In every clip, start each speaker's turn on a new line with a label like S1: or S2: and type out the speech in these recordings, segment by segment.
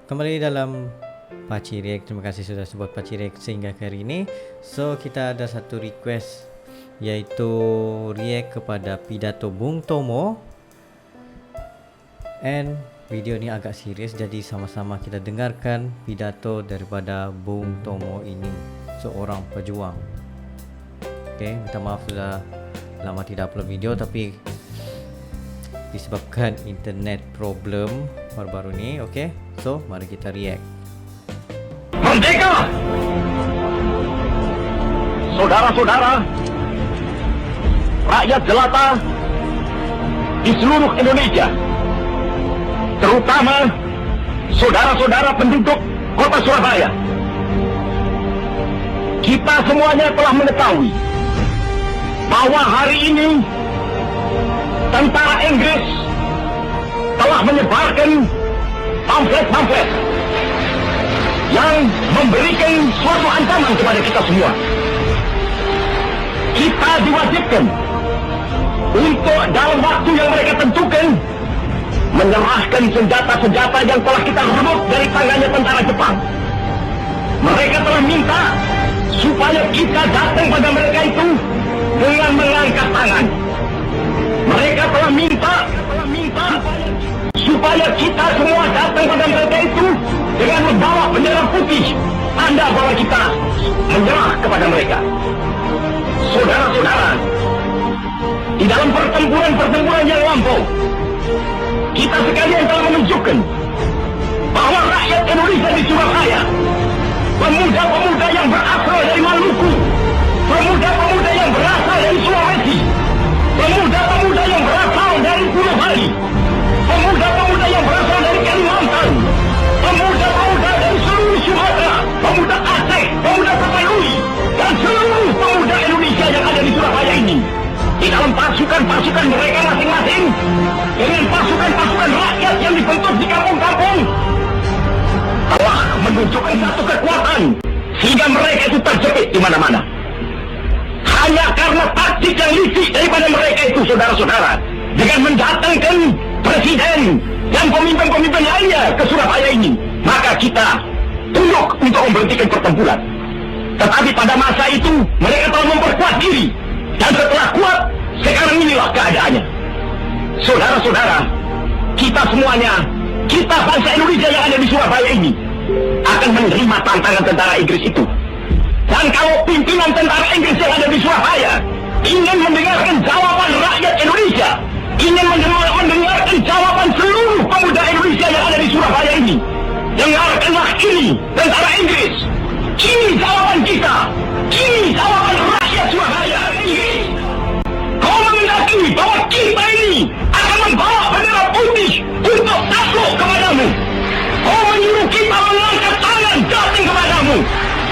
S1: Kembali dalam Pakcik React. Terima kasih sudah support Pakcik React sehingga hari ini. So kita ada satu request, yaitu react kepada pidato Bung Tomo. And video ni agak serius, jadi sama-sama kita dengarkan pidato daripada Bung Tomo ini, seorang pejuang. Okay, minta maaf sudah lama tidak upload video, tapi disebabkan internet problem baru-baru ni. Okay, so mari kita react.
S2: Merdeka! Saudara-saudara, rakyat jelata di seluruh Indonesia, terutama saudara-saudara penduduk kota Surabaya, kita semuanya telah mengetahui bahwa hari ini tentara Inggris telah menyebarkan pamflet-pamflet yang memberikan suatu ancaman kepada kita semua. Kita diwajibkan untuk dalam waktu yang mereka tentukan menyerahkan senjata-senjata yang telah kita rebut dari tangannya tentara Jepang. Mereka telah minta supaya kita datang pada mereka itu dengan mengangkat tangan. Mereka telah minta supaya kita semua datang pada mereka itu dengan membawa bendera putih, tanda bahwa kita menyerah kepada mereka. Saudara-saudara, di dalam pertempuran-pertempuran yang lampau, kita sekalian telah menunjukkan bahwa rakyat Indonesia di Surabaya, pemuda-pemuda yang berasal dari Maluku, pemuda-pemuda yang berasal dari Sulawesi, pemuda-pemuda yang berasal dari Pulau Bali, pemuda-pemuda yang berasal dari Kalimantan, pemuda-pemuda dari seluruh Sumatera, pemuda Aceh, pemuda Tapanuli, dan seluruh pemuda Indonesia yang ada di Surabaya ini, di dalam pasukan-pasukan mereka masing-masing, dengan pasukan-pasukan rakyat yang dibentuk di kampung-kampung, telah menunjukkan satu kekuatan sehingga mereka itu terjepit di mana-mana. Hanya karena taktik yang licik daripada mereka itu, saudara-saudara, dengan mendatangkan presiden dan pemimpin-pemimpin lainnya ke Surabaya ini, maka kita tunduk untuk memberhentikan pertempuran. Tetapi pada masa itu mereka telah memperkuat diri, dan setelah kuat, sekarang inilah keadaannya. Saudara-saudara, kita semuanya, kita bangsa Indonesia yang ada di Surabaya ini, akan menerima tantangan tentara Inggris itu. Dan kalau pimpinan tentara Inggris yang ada di Surabaya ingin mendengarkan jawaban rakyat Indonesia, ingin mendengarkan jawaban seluruh pemuda Indonesia yang ada di Surabaya ini, dengarkanlah ini tentara Inggris. Ini jawaban kita, ini jawaban rakyat Surabaya. Kau menghendaki bahwa kita ini akan membawa bendera putih untuk takluk kepadamu. Kau menyuruh kita mengangkat tangan datang kepadamu.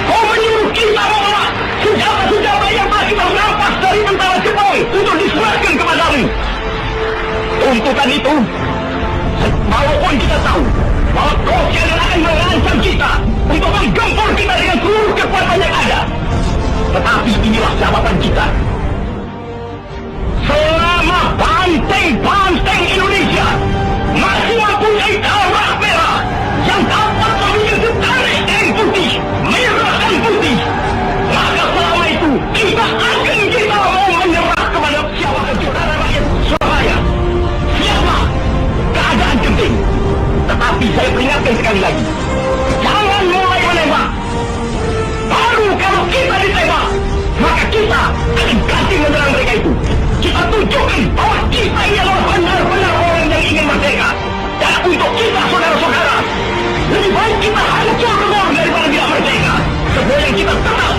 S2: Kau menyuruh kita membawa senjata-senjata yang telah kita rampas dari tentara Jepang untuk diserahkan kepadamu. Tuntutan itu, walaupun kita tahu bahwa kau sekalian akan mengancam kita untuk menggempur kita dengan seluruh kekuatan yang ada, tetapi inilah jawaban kita. Selama banteng-banteng Indonesia masih mempunyai darah merah yang dapat memiliki tarik dan putih, merah dan putih, maka selama itu kita mau menyerah kepada siapa saudara rakyat Surabaya. Siapa keadaan genting. Tetapi saya peringatkan sekali lagi, jangan mulai menembak. Baru kalau kita ditembak, maka kita akan ganti menyerang mereka itu. Kita tunjukkan bahwa kita ini adalah benar-benar orang yang ingin merdeka. Dan untuk kita, saudara-saudara, lebih baik kita hancur lebur daripada tidak merdeka. Sebab yang kita kenal,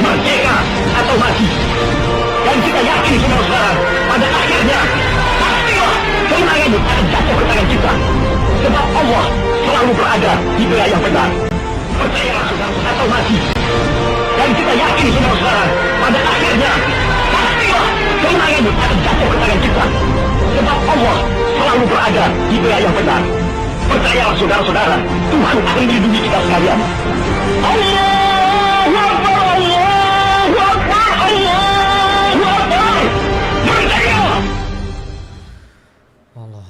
S2: merdeka atau mati. Dan kita yakin, saudara-saudara, pada akhirnya pastilah kemenangan itu akan jatuh ke tangan kita. Sebab Allah selalu berada di belah yang benar. Percayalah, saudara, atau mati. Dan kita yakin, saudara-saudara, pada akhirnya pastilah kemenangan itu akan jatuh ke tangan kita. Sebab Allah selalu berada di belah yang benar. Percayalah, saudara-saudara, Tuhan akan melindungi kita sekalian. Allahu Akbar, Allahu Akbar, Allahu Akbar. Merdeka!
S1: Allah.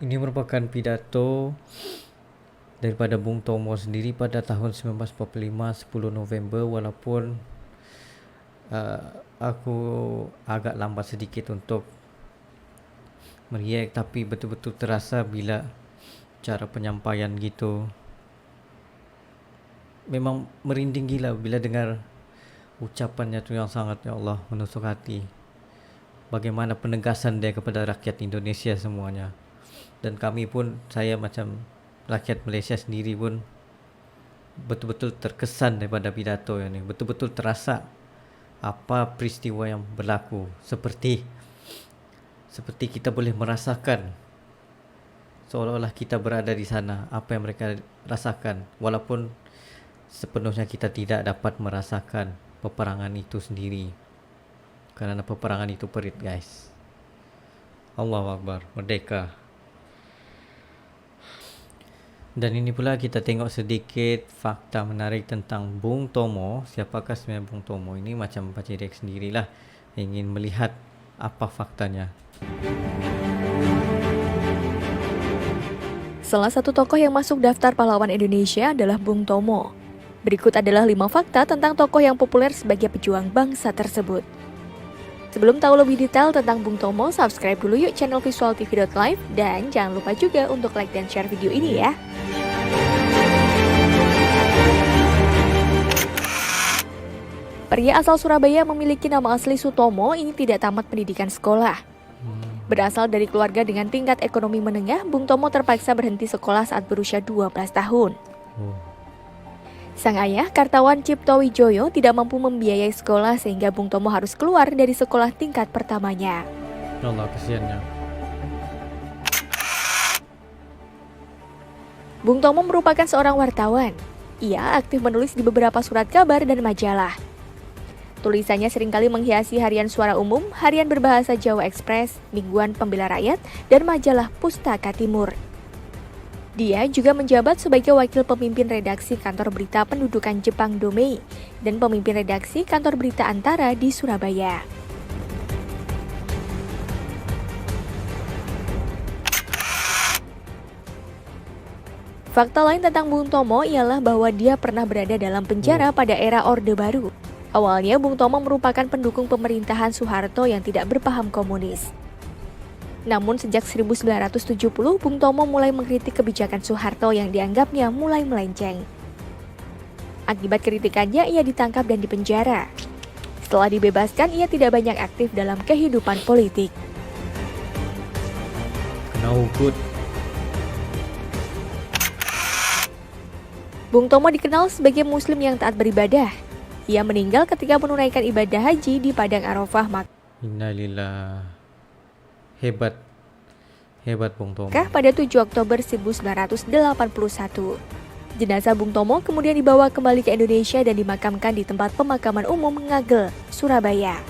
S1: Ini merupakan pidato daripada Bung Tomo sendiri pada tahun 1945 10 November, walaupun aku agak lambat sedikit untuk meriak, tapi betul-betul terasa bila cara penyampaian gitu. Memang merinding gila bila dengar ucapannya tu yang sangat, ya Allah, menusuk hati. Bagaimana penegasan dia kepada rakyat Indonesia semuanya. Dan kami pun, saya macam rakyat Malaysia sendiri pun betul-betul terkesan daripada pidato ini. Betul-betul terasa apa peristiwa yang berlaku. Seperti kita boleh merasakan, seolah-olah kita berada di sana, apa yang mereka rasakan, walaupun sepenuhnya kita tidak dapat merasakan peperangan itu sendiri, kerana peperangan itu perit, guys. Allahu Akbar, merdeka. Dan ini pula kita tengok sedikit fakta menarik tentang Bung Tomo. Siapakah sebenarnya Bung Tomo ini? Macam Pak Cik sendirilah ingin melihat apa faktanya.
S3: Salah satu tokoh yang masuk daftar pahlawan Indonesia adalah Bung Tomo. Berikut adalah 5 fakta tentang tokoh yang populer sebagai pejuang bangsa tersebut. Sebelum tahu lebih detail tentang Bung Tomo, subscribe dulu yuk channel visualtv.live dan jangan lupa juga untuk like dan share video ini ya. Pria asal Surabaya memiliki nama asli Sutomo ini tidak tamat pendidikan sekolah. Berasal dari keluarga dengan tingkat ekonomi menengah, Bung Tomo terpaksa berhenti sekolah saat berusia 12 tahun. Sang ayah, Kartawan Cipto Wijoyo, tidak mampu membiayai sekolah sehingga Bung Tomo harus keluar dari sekolah tingkat pertamanya.
S1: Allah, kasihannya.
S3: Bung Tomo merupakan seorang wartawan. Ia aktif menulis di beberapa surat kabar dan majalah. Tulisannya seringkali menghiasi harian Suara Umum, harian berbahasa Jawa Express, mingguan Pembela Rakyat, dan majalah Pustaka Timur. Dia juga menjabat sebagai wakil pemimpin redaksi kantor berita pendudukan Jepang Domei dan pemimpin redaksi kantor berita Antara di Surabaya. Fakta lain tentang Bung Tomo ialah bahwa dia pernah berada dalam penjara pada era Orde Baru. Awalnya Bung Tomo merupakan pendukung pemerintahan Soeharto yang tidak berpaham komunis. Namun sejak 1970, Bung Tomo mulai mengkritik kebijakan Soeharto yang dianggapnya mulai melenceng. Akibat kritikannya, ia ditangkap dan dipenjara. Setelah dibebaskan, ia tidak banyak aktif dalam kehidupan politik.
S1: Kena hukum.
S3: Bung Tomo dikenal sebagai Muslim yang taat beribadah. Ia meninggal ketika menunaikan ibadah haji di Padang Arafah,
S1: Innalillah. Hebat Bung Tomo.
S3: Pada 7 Oktober 1981. Jenazah Bung Tomo kemudian dibawa kembali ke Indonesia dan dimakamkan di tempat pemakaman umum Ngagel, Surabaya.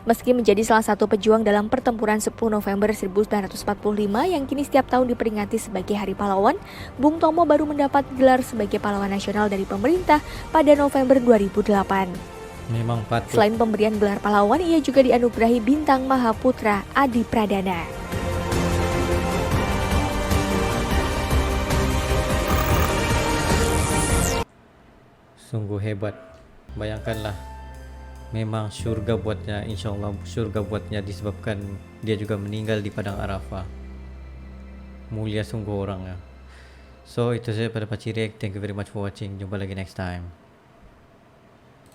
S3: Meski menjadi salah satu pejuang dalam pertempuran 10 November 1945 yang kini setiap tahun diperingati sebagai Hari Pahlawan, Bung Tomo baru mendapat gelar sebagai pahlawan nasional dari pemerintah pada November 2008.
S1: Memang patut.
S3: Selain pemberian gelar pahlawan, ia juga dianugerahi Bintang Mahaputra Adi Pradana.
S1: Sungguh hebat. Bayangkanlah, memang syurga buatnya, insyaAllah syurga buatnya disebabkan dia juga meninggal di Padang Arafah. Mulia sungguh orangnya. So itu saja pada Pak Cik. Thank you very much for watching. Jumpa lagi next time.